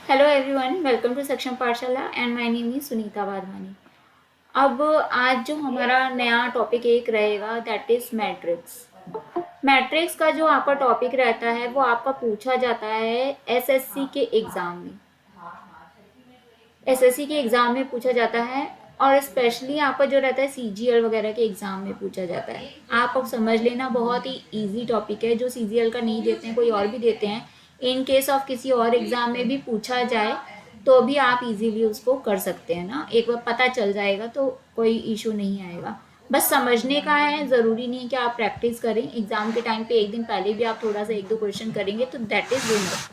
Hello everyone, welcome to सक्षम पाठशाला and my name is Sunita Wadhwani. अब आज जो हमारा नया टॉपिक एक रहेगा दैट इज मैट्रिक्स। मैट्रिक्स का जो आपका टॉपिक रहता है वो आपका पूछा जाता है एसएससी के एग्ज़ाम में। एसएससी के एग्ज़ाम में पूछा जाता है और स्पेशली आपका जो रहता है सीजीएल वगैरह के एग्ज़ाम में पूछा जाता है। आप अब समझ लेना, बहुत ही इजी टॉपिक है। जो सीजीएल का नहीं देते हैं, कोई और भी देते हैं, इन केस ऑफ किसी और एग्ज़ाम में भी पूछा जाए तो भी आप इजीली उसको कर सकते हैं ना। एक बार पता चल जाएगा तो कोई इशू नहीं आएगा। बस समझने का है, ज़रूरी नहीं है कि आप प्रैक्टिस करें। एग्ज़ाम के टाइम पे एक दिन पहले भी आप थोड़ा सा एक दो क्वेश्चन करेंगे तो दैट इज़ इनफ।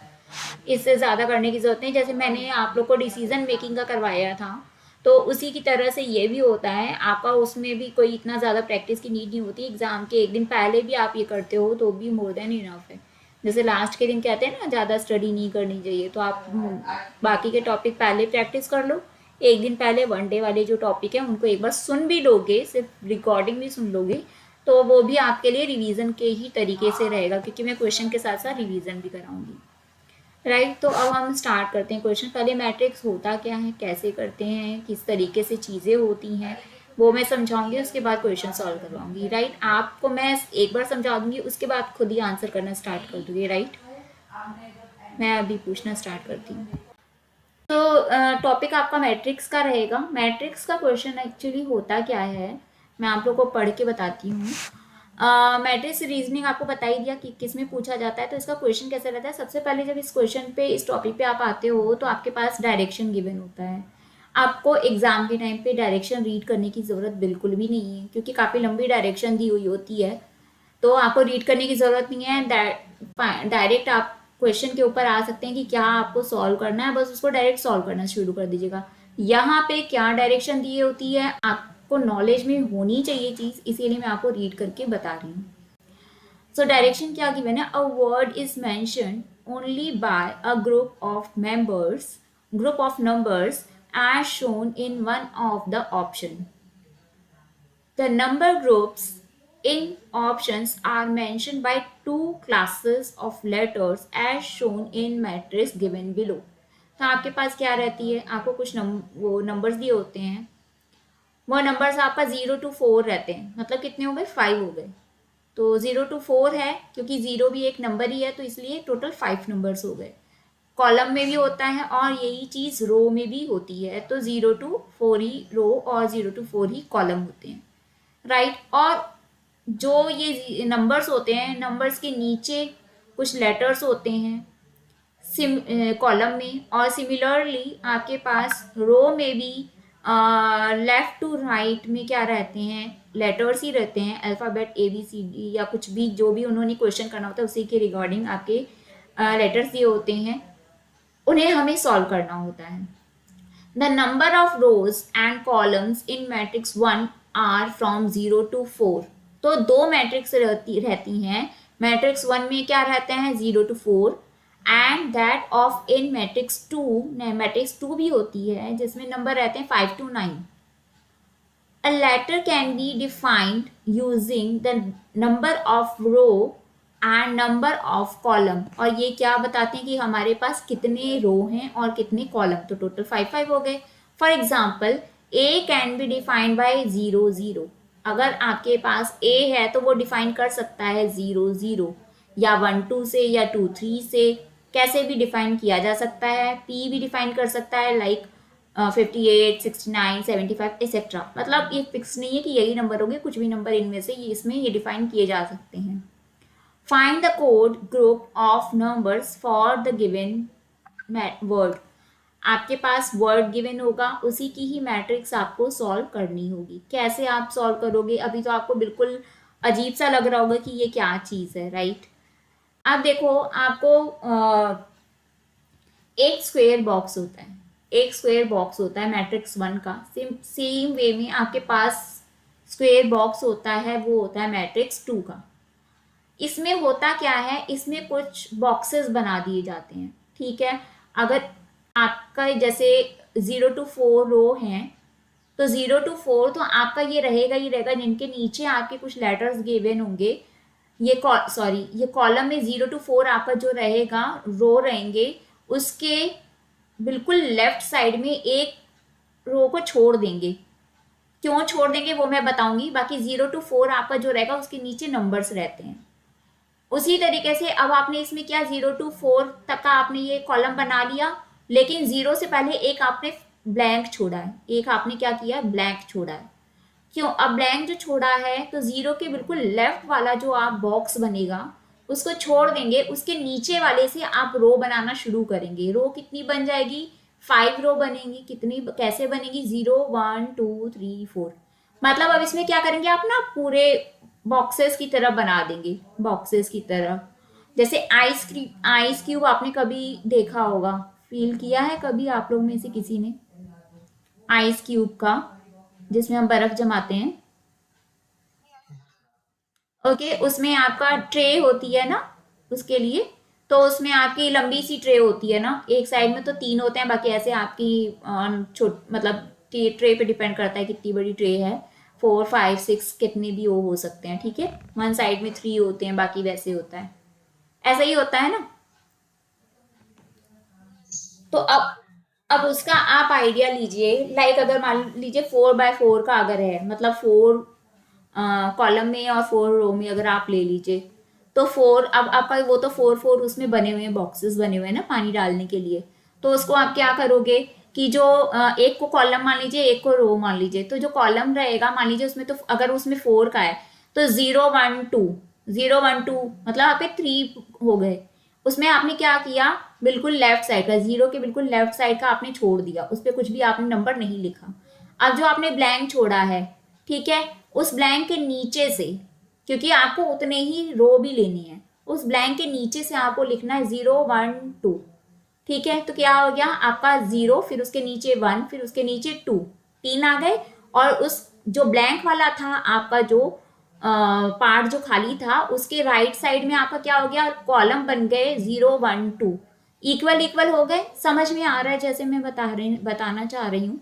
इससे ज़्यादा करने की ज़रूरत नहीं। जैसे मैंने आप लोग को डिसीजन मेकिंग का करवाया था, तो उसी की तरह से ये भी होता है आपका। उसमें भी कोई इतना ज़्यादा प्रैक्टिस की नीड नहीं होती। एग्ज़ाम के एक दिन पहले भी आप ये करते हो तो भी मोर देन इनफ है। जैसे लास्ट के दिन कहते हैं ना, ज़्यादा स्टडी नहीं करनी चाहिए, तो आप बाकी के टॉपिक पहले प्रैक्टिस कर लो। एक दिन पहले वन डे वाले जो टॉपिक है उनको एक बार सुन भी लोगे, सिर्फ रिकॉर्डिंग भी सुन लोगे, तो वो भी आपके लिए रिवीजन के ही तरीके से रहेगा, क्योंकि मैं क्वेश्चन के साथ साथ रिवीजन भी कराऊंगी। राइट, तो अब हम स्टार्ट करते हैं क्वेश्चन। पहले मैट्रिक्स होता क्या है, कैसे करते हैं, किस तरीके से चीज़ें होती हैं, वो मैं समझाऊंगी। उसके बाद क्वेश्चन सॉल्व करवाऊंगी। राइट, आपको मैं एक बार समझा दूंगी, उसके बाद खुद ही आंसर करना स्टार्ट कर दूंगी। राइट, मैं अभी पूछना स्टार्ट करती हूँ। तो टॉपिक आपका मैट्रिक्स का रहेगा। मैट्रिक्स का क्वेश्चन एक्चुअली होता क्या है, मैं आप लोग को पढ़ के बताती हूँ। मैट्रिक्स रीजनिंग आपको बता ही दिया कि किस में पूछा जाता है। तो इसका क्वेश्चन कैसे रहता है, सबसे पहले जब इस क्वेश्चन पे, इस टॉपिक पे आप आते हो तो आपके पास डायरेक्शन गिवन होता है। आपको एग्जाम के टाइम पे डायरेक्शन रीड करने की ज़रूरत बिल्कुल भी नहीं है, क्योंकि काफ़ी लंबी डायरेक्शन दी हुई होती है। तो आपको रीड करने की ज़रूरत नहीं है। डायरेक्ट आप क्वेश्चन के ऊपर आ सकते हैं कि क्या आपको सॉल्व करना है, बस उसको डायरेक्ट सॉल्व करना शुरू कर दीजिएगा। यहाँ पे क्या डायरेक्शन दी होती है आपको नॉलेज में होनी चाहिए चीज़, इसीलिए मैं आपको रीड करके बता रही हूँ। सो डायरेक्शन क्या गिवन है, a word is mention only by a group of numbers as shown in one of the option. The number groups in options are mentioned by two classes of letters as shown in matrix given below। तो आपके पास क्या रहती है, आपको कुछ वो numbers दिए होते हैं। वो नंबर्स आपका 0 to 4 रहते हैं, मतलब कितने हो गए, 5 हो गए। तो 0 to 4 है, क्योंकि 0 भी एक नंबर ही है, तो इसलिए टोटल 5 नंबर्स हो गए। कॉलम में भी होता है और यही चीज़ रो में भी होती है। तो 0 to 4 ही रो और 0 to 4 ही कॉलम होते हैं। राइट, और जो ये नंबर्स होते हैं, नंबर्स के नीचे कुछ लेटर्स होते हैं कॉलम में, और सिमिलरली आपके पास रो में भी लेफ्ट टू राइट में क्या रहते हैं, लेटर्स ही रहते हैं, अल्फ़ाबेट ABCD या कुछ भी, जो भी उन्होंने क्वेश्चन करना होता है उसी के रिगार्डिंग आपके लेटर्स दिए होते हैं, उन्हें हमें सॉल्व करना होता है। The number of rows and columns in matrix 1 are from 0 to 4। तो दो मैट्रिक्स रहती हैं। मैट्रिक्स 1 में क्या रहते हैं, 0 to 4, and that of in matrix 2, matrix 2 भी होती है जिसमें नंबर रहते हैं 5 to 9। A letter can be defined using the number of row and number of column। और ये क्या बताते हैं कि हमारे पास कितने रो हैं और कितने कॉलम, तो टोटल 5 हो गए। For example, A can be defined by 0 0। अगर आपके पास A है तो वो डिफाइन कर सकता है 0 0, या 1 2 से, या 2 3 से, कैसे भी डिफाइन किया जा सकता है। P भी डिफाइन कर सकता है, लाइक 58 69 75 एक्सेट्रा। मतलब ये फिक्स नहीं है कि यही नंबर होंगे, कुछ भी नंबर इनमें से इसमें ये डिफाइन किए जा सकते हैं। Find the code group of numbers for the given word. आपके पास वर्ड गिवन होगा, उसी की ही मैट्रिक्स आपको सॉल्व करनी होगी। कैसे आप सॉल्व करोगे, अभी तो आपको बिल्कुल अजीब सा लग रहा होगा कि ये क्या चीज़ है। राइट, अब देखो, आपको एक स्क्वायर बॉक्स होता है, एक स्क्वायर बॉक्स होता है मैट्रिक्स 1 का। सेम वे में आपके पास स्क्वायर बॉक्स होता है, वो होता है मैट्रिक्स 2 का। इसमें होता क्या है, इसमें कुछ बॉक्सेस बना दिए जाते हैं। ठीक है, अगर आपका जैसे 0 to 4 रो हैं, तो 0 to 4 तो आपका ये रहेगा ही रहेगा, जिनके नीचे आपके कुछ लेटर्स गिवन होंगे। ये सॉरी, ये कॉलम में 0 to 4 आपका जो रहेगा रो रहेंगे, उसके बिल्कुल लेफ्ट साइड में एक रो को छोड़ देंगे। क्यों छोड़ देंगे वो मैं बताऊंगी। बाकी 0 to 4 आपका जो रहेगा उसके नीचे नंबर्स रहते हैं। उसी तरीके से अब आपने इसमें क्या 0 to 4 तक का आपने ये कॉलम बना लिया, लेकिन 0 से पहले एक आपने ब्लैंक छोड़ा है, एक आपने क्या किया, ब्लैंक छोड़ा है। क्यों, अब ब्लैंक जो छोड़ा है तो 0 के बिल्कुल लेफ्ट वाला जो आप बॉक्स बनेगा उसको छोड़ देंगे, उसके नीचे वाले से आप रो बनाना शुरू करेंगे। रो कितनी बन जाएगी, 5 रो बनेंगी। कितनी, कैसे बनेगी, 0 1 2 3 4। मतलब अब इसमें क्या करेंगे आप ना, पूरे बॉक्सेस की तरह बना देंगे, बॉक्सेस की तरह। जैसे आइस क्यूब आपने कभी देखा होगा, फील किया है कभी आप लोग में से किसी ने आइस क्यूब का, जिसमें हम बर्फ जमाते हैं। ओके, उसमें आपका ट्रे होती है ना, उसके लिए। तो उसमें आपकी लंबी सी ट्रे होती है ना, एक साइड में तो 3 होते हैं, बाकी ऐसे आपकी छोट मतलब ट्रे पे डिपेंड करता है कितनी बड़ी ट्रे है। 4 5 6 कितने भी वो हो सकते हैं, ठीक है। वन साइड में 3 होते हैं, बाकी वैसे होता है, ऐसा ही होता है ना। तो अब उसका आप आइडिया लीजिए। लाइक अगर मान लीजिए 4 by 4 का अगर है, मतलब 4 कॉलम में और 4 रो में अगर आप ले लीजिए, तो 4, अब आपका वो तो 4 4 उसमें बने हुए हैं, बॉक्सेस बने हुए हैं ना पानी डालने के लिए। तो उसको आप क्या करोगे कि जो एक को कॉलम मान लीजिए, एक को रो मान लीजिए। तो जो कॉलम रहेगा मान लीजिए उसमें, तो अगर उसमें 4 का है तो 0 1 2, 0 1 2 मतलब आपके 3 हो गए। उसमें आपने क्या किया, बिल्कुल लेफ्ट साइड का, 0 के बिल्कुल लेफ्ट साइड का आपने छोड़ दिया, उस पर कुछ भी आपने नंबर नहीं लिखा। अब जो आपने ब्लैंक छोड़ा है, ठीक है, उस ब्लैंक के नीचे से, क्योंकि आपको उतने ही रो भी लेनी है, उस ब्लैंक के नीचे से आपको लिखना है 0 1 2। ठीक है, तो क्या हो गया आपका 0, फिर उसके नीचे 1, फिर उसके नीचे 2, 3 आ गए। और उस जो ब्लैंक वाला था आपका, जो पार्ट जो खाली था, उसके राइट साइड में आपका क्या हो गया, कॉलम बन गए 0 1 2, इक्वल इक्वल हो गए। समझ में आ रहा है जैसे मैं बताना चाह रही हूँ।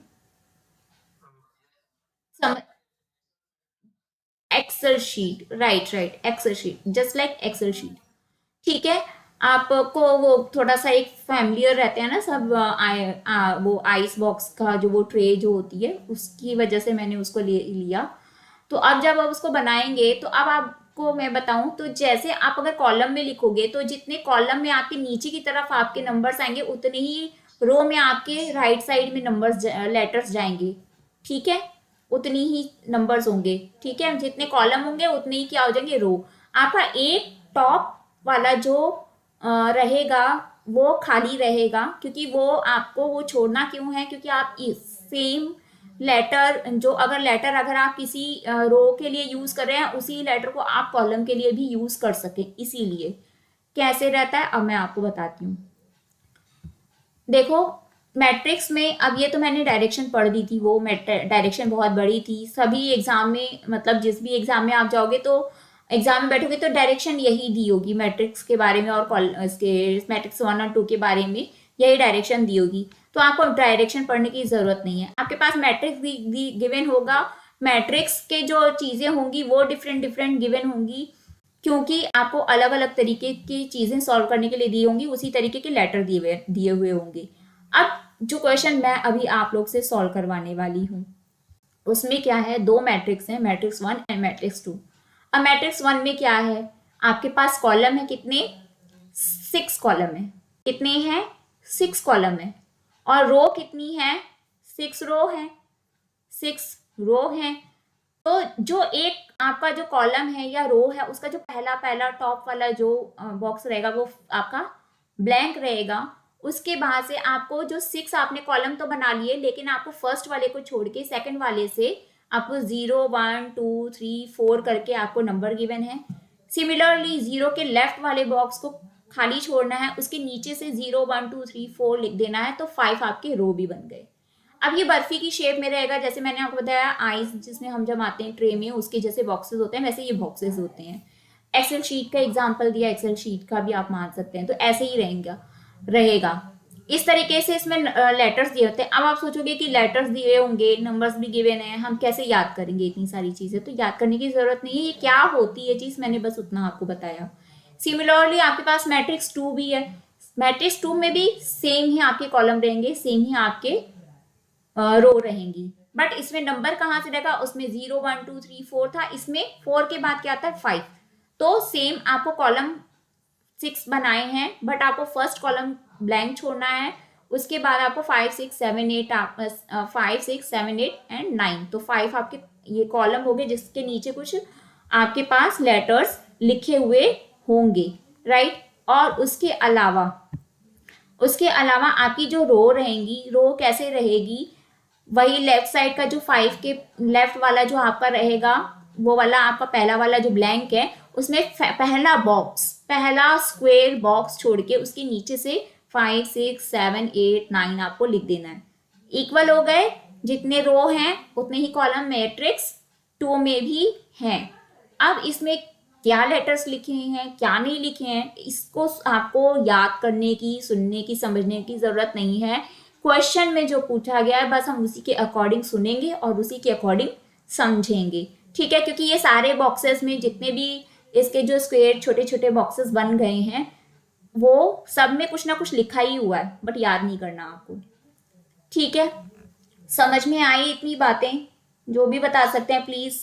Excel sheet, right right, Excel sheet, just like Excel sheet. ठीक है, आपको वो थोड़ा सा एक फैमिलियर रहते हैं ना सब, वो आइस बॉक्स का जो वो ट्रे जो होती है, उसकी वजह से मैंने उसको लिया। तो अब जब आप उसको बनाएंगे, तो अब आपको मैं बताऊं, तो जैसे आप अगर कॉलम में लिखोगे तो जितने कॉलम में आपके नीचे की तरफ आपके नंबर्स आएंगे, उतने ही रो में आपके राइट साइड में नंबर्स लेटर्स जाएंगे। ठीक है, उतनी ही नंबर्स होंगे। ठीक है, जितने कॉलम होंगे उतने ही क्या हो जाएंगे, रो। आपका एक टॉप वाला जो रहेगा वो खाली रहेगा, क्योंकि वो आपको वो छोड़ना क्यों है, क्योंकि आप सेम लेटर, जो अगर लेटर अगर आप किसी रो के लिए यूज कर रहे हैं, उसी लेटर को आप कॉलम के लिए भी यूज कर सकें, इसीलिए। कैसे रहता है अब मैं आपको बताती हूँ। देखो, मैट्रिक्स में, अब ये तो मैंने डायरेक्शन पढ़ दी थी, वो डायरेक्शन बहुत बड़ी थी। सभी एग्जाम में, मतलब जिस भी एग्जाम में आप जाओगे तो एग्जाम में बैठोगे तो डायरेक्शन यही दी होगी मैट्रिक्स के बारे में, और इसके मैट्रिक्स 1 और 2 के बारे में यही डायरेक्शन दी होगी। तो आपको डायरेक्शन पढ़ने की जरूरत नहीं है, आपके पास मैट्रिक्स गिवन होगा। मैट्रिक्स के जो चीजें होंगी वो डिफरेंट डिफरेंट गिवन होंगी, क्योंकि आपको अलग अलग तरीके की चीजें सॉल्व करने के लिए दी होंगी, उसी तरीके के लेटर दिए हुए होंगे। अब जो क्वेश्चन मैं अभी आप लोग से सॉल्व करवाने वाली हूँ, उसमें क्या है, दो मैट्रिक्स हैं, मैट्रिक्स 1 एंड मैट्रिक्स 2। अब मैट्रिक्स 1 में क्या है, आपके पास कॉलम है कितने, 6 कॉलम है। कितने हैं, 6 कॉलम है। और रो कितनी है, 6 रो है, 6 रो है। तो जो एक आपका जो कॉलम है या रो है, उसका जो पहला पहला टॉप वाला जो बॉक्स रहेगा वो आपका ब्लैंक रहेगा। उसके बाद से आपको जो 6 आपने कॉलम तो बना लिए, लेकिन आपको फर्स्ट वाले को छोड़ के सेकंड वाले से आपको 0 1 2 3 4 करके आपको नंबर गिवन है। सिमिलरली 0 के लेफ्ट वाले बॉक्स को खाली छोड़ना है, उसके नीचे से 0 1 2 3 4 लिख देना है, तो 5 आपके रो भी बन गए। अब ये बर्फी की शेप में रहेगा, जैसे मैंने आपको बताया आइस जिसमें हम जमाते हैं ट्रे में, उसके जैसे बॉक्सेस होते हैं, वैसे ये बॉक्सेस होते हैं। एक्सेल शीट का एग्जांपल दिया, एक्सेल शीट का भी आप मान सकते हैं, तो ऐसे ही रहेगा रहेगा इस तरीके से इसमें लेटर्स दिए होते हैं। अब आप सोचोगे कि लेटर्स दिए होंगे, नंबर्स भी गिवन है, हम कैसे याद करेंगे इतनी सारी चीजें, तो याद करने की जरूरत नहीं है। ये क्या होती है चीज, मैंने बस उतना आपको बताया। सिमिलरली आपके पास मैट्रिक्स 2 भी है। मैट्रिक्स 2 में भी सेम ही आपके कॉलम रहेंगे, सेम ही आपके रो रहेंगी, बट इसमें नंबर कहाँ से रहेगा, उसमें 0 1 2 3 4 था, इसमें 4 के बाद क्या आता है 5। तो सेम आपको कॉलम 6 बनाए हैं, बट आपको फर्स्ट कॉलम ब्लैंक छोड़ना है, उसके बाद आपको 5 6 7 8 5 6 7 8 एंड 9, तो 5 आपके ये कॉलम हो गए जिसके नीचे कुछ आपके पास लेटर्स लिखे हुए होंगे, राइट। और उसके अलावा आपकी जो रो रहेंगी, रो कैसे रहेगी, वही लेफ्ट साइड का जो 5 के लेफ्ट वाला जो आपका रहेगा, वो वाला आपका पहला वाला जो ब्लैंक है, उसमें पहला स्क्वायर बॉक्स छोड़ के उसके नीचे से 5 6 7 8 9 आपको लिख देना है। इक्वल हो गए, जितने रो हैं उतने ही कॉलम मैट्रिक्स 2 में भी हैं। अब इसमें क्या लेटर्स लिखे हैं क्या नहीं लिखे हैं, इसको आपको याद करने की, सुनने की, समझने की जरूरत नहीं है। क्वेश्चन में जो पूछा गया है बस हम उसी के अकॉर्डिंग सुनेंगे और उसी के अकॉर्डिंग समझेंगे, ठीक है। क्योंकि ये सारे बॉक्सेस में जितने भी इसके जो स्क्वायर छोटे छोटे बॉक्सेस बन गए हैं, वो सब में कुछ ना कुछ लिखा ही हुआ है, बट याद नहीं करना आपको, ठीक है। समझ में आई इतनी बातें, जो भी बता सकते हैं प्लीज,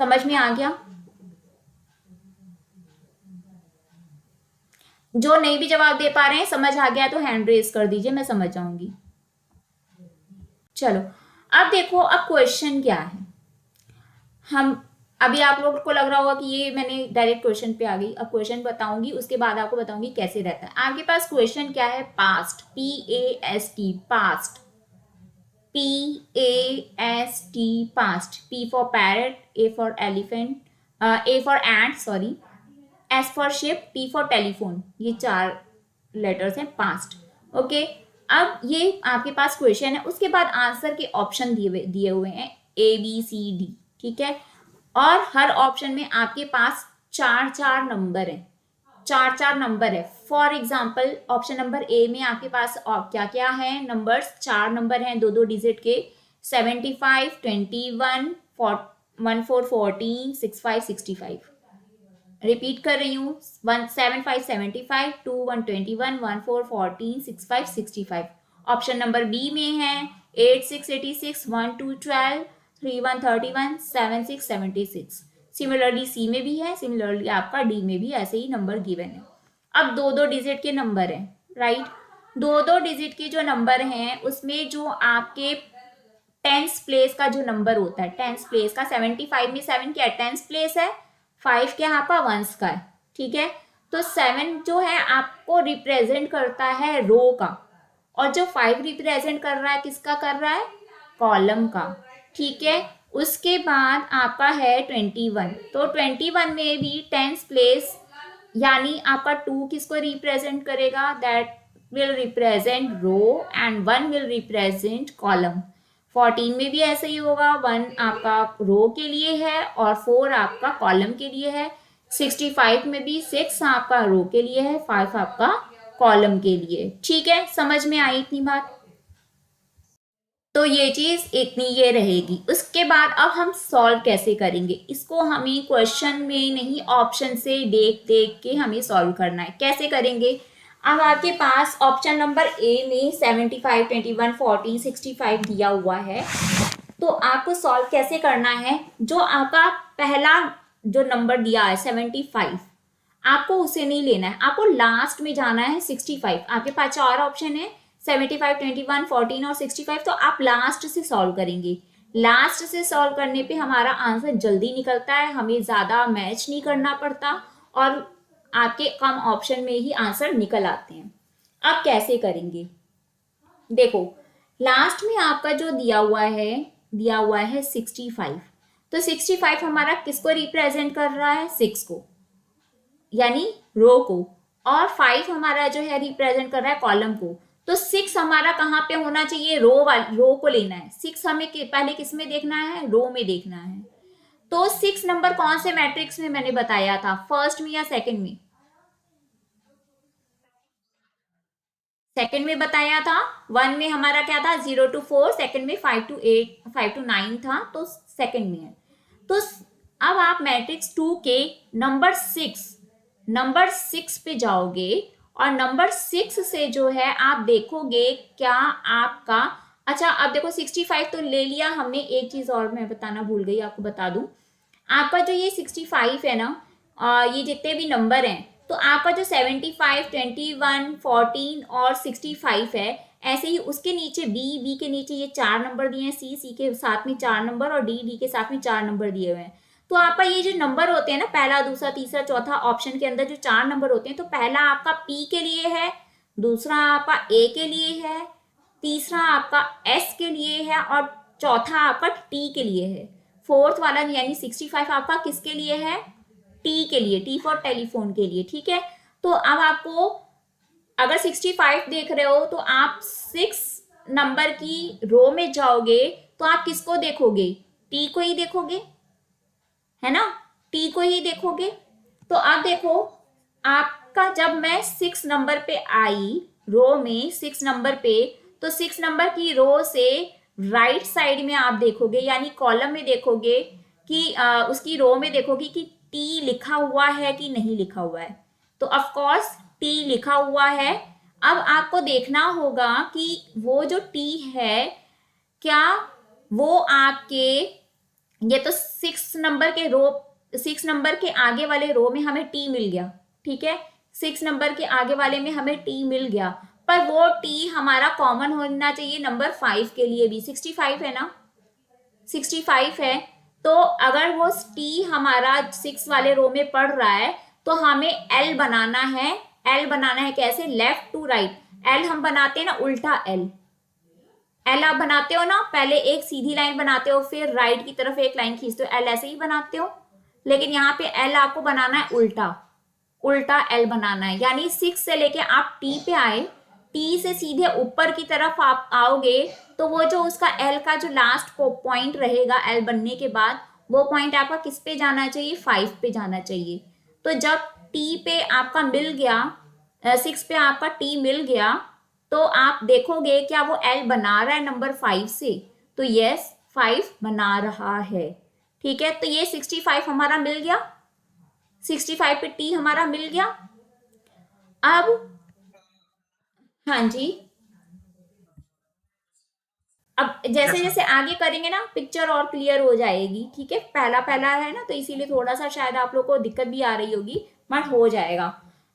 समझ में आ गया। जो नहीं भी जवाब दे पा रहे हैं, समझ आ गया तो हैंड रेज कर दीजिए, मैं समझ जाऊंगी। चलो अब देखो, अब क्वेश्चन क्या है। हम अभी आप लोग को लग रहा होगा कि ये मैंने डायरेक्ट क्वेश्चन पे आ गई, अब क्वेश्चन बताऊंगी, उसके बाद आपको बताऊंगी कैसे रहता है। आपके पास क्वेश्चन क्या है, past, PAST, past, PAST, past, P for parrot, A for elephant, A for ant, sorry, S for ship, T for telephone, ये 4 लेटर्स हैं पास्ट, ओके। अब ये आपके पास क्वेश्चन है, उसके बाद आंसर के ऑप्शन दिए हुए हैं ABCD, ठीक है। और हर ऑप्शन में आपके पास 4 4 नंबर है, 4 4 नंबर है। For example option number A में आपके पास क्या क्या है नंबर्स, 4 नंबर हैं 2 2 डिजिट के, 75 21 14 14 65 65। रिपीट कर रही हूँ, 175 75 21 21 14 14 65 65। ऑप्शन नंबर बी में है 86 86 12 12 31 31 76 76। सिमिलरली सी में भी है, सिमिलरली आपका डी में भी ऐसे ही नंबर गिवन है। अब 2 2 डिजिट के नंबर हैं, राइट। 2 2 डिजिट के जो नंबर हैं उसमें जो आपके टेंस प्लेस का जो नंबर होता है, टेंस प्लेस का, 75 में 7 क्या टेंस प्लेस है, 5 क्या आपका वंस का है, ठीक है। तो 7 जो है आपको रिप्रेजेंट करता है रो का, और जो 5 रिप्रेजेंट कर रहा है किसका कर रहा है, कॉलम का, ठीक है। उसके बाद आपका है 21, तो 21 में भी टेंस प्लेस, यानी आपका 2 किसको रिप्रेजेंट करेगा, that will represent row and 1 will represent column. 14 में भी ऐसा ही होगा, 1 आपका रो के लिए है और 4 आपका कॉलम के लिए है। 65 में भी 6 आपका रो के लिए है, 5 आपका कॉलम के लिए, ठीक है। समझ में आई इतनी बात, तो ये चीज इतनी ये रहेगी। उसके बाद अब हम सॉल्व कैसे करेंगे इसको, हमें क्वेश्चन में नहीं ऑप्शन से देख देख के हमें सॉल्व करना है। कैसे करेंगे, अब आपके पास ऑप्शन नंबर ए में 75 21 14 65 दिया हुआ है, तो आपको सॉल्व कैसे करना है, जो आपका पहला जो नंबर दिया है 75, आपको उसे नहीं लेना है, आपको लास्ट में जाना है 65। आपके पास 4 ऑप्शन है, 75 21 14 और 65, तो आप लास्ट से सॉल्व करेंगे। लास्ट से सॉल्व करने पे हमारा आंसर जल्दी निकलता है, हमें ज़्यादा मैच नहीं करना पड़ता और आपके कम ऑप्शन में ही आंसर निकल आते हैं। अब कैसे करेंगे, देखो लास्ट में आपका जो दिया हुआ है 65, तो 65 हमारा किसको रिप्रेजेंट कर रहा है, 6 को, यानी रो को, और 5 हमारा जो है रिप्रेजेंट कर रहा है कॉलम को। तो 6 हमारा कहाँ पे होना चाहिए, रो को लेना है। 6 हमें पहले किस में देखना है, रो में देखना है। तो 6 नंबर कौन से मैट्रिक्स में मैंने बताया था, फर्स्ट में या सेकंड में, सेकंड में बताया था। 1 में हमारा क्या था 0 to 4, सेकंड में 5 to 8 5 to 9 था, तो सेकंड में है। तो अब आप मैट्रिक्स 2 के नंबर 6 पे जाओगे और नंबर 6 से जो है आप देखोगे क्या आपका, अच्छा अब देखो 65 तो ले लिया हमने, एक चीज और मैं बताना भूल गई, आपको बता दूं, आपका जो ये 65 है ना, ये जितने भी नंबर हैं, तो आपका जो 75, 21, 14 और 65 है, ऐसे ही उसके नीचे बी के नीचे ये 4 नंबर दिए हैं, सी के साथ में 4 नंबर और डी के साथ में 4 नंबर दिए हुए हैं। तो आपका ये जो नंबर होते हैं ना, पहला दूसरा तीसरा चौथा, ऑप्शन के अंदर जो 4 नंबर होते हैं, तो पहला आपका पी के लिए है, दूसरा आपका ए के लिए है, तीसरा आपका एस के लिए है और चौथा आपका टी के लिए है। फोर्थ वाला यानी 65 आपका किसके लिए है, टी के लिए, टी फॉर टेलीफोन के लिए, ठीक है। तो अब आपको अगर 65 देख रहे हो तो आप 6 नंबर की रो में जाओगे तो आप किसको देखोगे, टी को ही देखोगे, है ना, टी को ही देखोगे। तो अब देखो आपका, जब मैं 6 नंबर पे आई, रो में 6 नंबर पे, तो 6 नंबर की रो से राइट साइड में आप देखोगे, यानी कॉलम में देखोगे कि उसकी रो में देखोगे कि टी लिखा हुआ है कि नहीं लिखा हुआ है। तो ऑफ कोर्स टी लिखा हुआ है। अब आपको देखना होगा कि वो जो टी है, क्या वो आपके, ये तो 6 नंबर के आगे वाले रो में हमें टी मिल गया, ठीक है, 6 नंबर के आगे वाले में हमें टी मिल गया, पर वो टी हमारा कॉमन होना चाहिए नंबर 5 के लिए भी। 65 है ना, 65 है, तो अगर वो टी हमारा 6 वाले रो में पड़ रहा है तो हमें एल बनाना है। एल बनाना है कैसे, लेफ्ट टू राइट, एल हम बनाते हैं ना उल्टा एल, एल आप बनाते हो ना, पहले एक सीधी लाइन बनाते हो फिर राइट की तरफ एक लाइन खींचते हो, एल ऐसे ही बनाते हो, लेकिन यहाँ पे एल आपको बनाना है उल्टा, उल्टा एल बनाना है, यानी 6 से लेके आप टी पे आए, टी से सीधे ऊपर की तरफ आप आओगे तो वो जो उसका एल का जो लास्ट पॉइंट रहेगा एल बनने के बाद, वो पॉइंट आपका किस पे जाना चाहिए, 5 पे जाना चाहिए। तो जब टी पे आपका मिल गया, 6 पे आपका टी मिल गया, तो आप देखोगे क्या वो एल बना रहा है नंबर 5 से, तो यस 5 बना रहा है, ठीक है। तो ये 65 हमारा मिल गया, 65 पे टी हमारा मिल गया। अब हाँ जी, अब जैसे जैसे आगे करेंगे ना पिक्चर और क्लियर हो जाएगी, ठीक है, पहला पहला है ना तो इसीलिए थोड़ा सा शायद आप लोग को दिक्कत भी आ रही होगी, बट हो जाएगा।